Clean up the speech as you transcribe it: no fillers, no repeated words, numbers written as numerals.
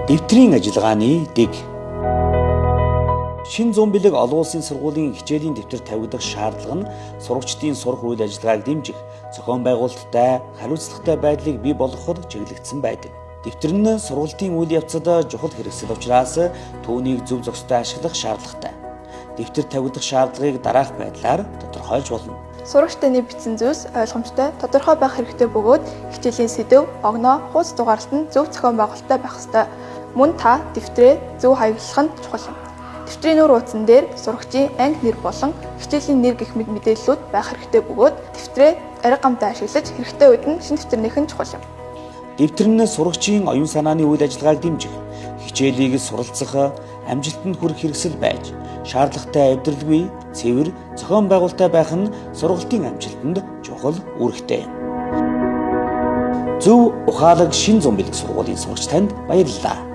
Дэвтрийн ажиллагааны дэг. Шинэ зүүн бэлэг олон улсын сургуулийн хичээлийн дэвтэр тавигдах шаардлага нь сурагчдын сурах үйл ажиллагааг дэмжих, зохион байгуулалттай, хариуцлагатай байдлыг бий болгоход чиглэгдсэн байдаг. Дэвтэр нь сургалтын үйл явцад чухал хэрэгсэл учраас түүнийг зөв зохистой ашиглах шаардлагатай. Дэвтэр тавигдах шаардлагыг дараах байдлаар тодорхойлж болно. Сурагчдын бичсэн зүйлс ойлгомжтой, тодорхой байх хэрэгтэй бөгөөд хичээлийн сэдэв, огноо, хуудас дугаарлалт нь зөв зохион байгуулалттай байх ёстой. Мөн та дэвтрээ зөв хаяглах нь чухал юм. Дэвтрийн нүүр утсан дээр сурагчийн анги нэр болон хичээлийн нэр гэх мэт мэдээллүүд байх хэрэгтэй бөгөөд дэвтрээ арга гамтай ашиглаж хэрэгтэй үед нь шинэ дэвтэрнийх нь чухал юм. Дэвтэр нь сурагчийн оюун санааны үйл ажиллагааг дэмжих, хичээлийг суралцах, амжилтанд хүрэх хэрэгсэл байж, шаардлагатай авдралгүй, цэвэр, зохион байгуулалттай байх нь сургалтын амжилтанд чухал үүрэгтэй юм. Зөв ухаалаг шинэ зүүн бэлэг сургуулийн сурагч танд баярлалаа.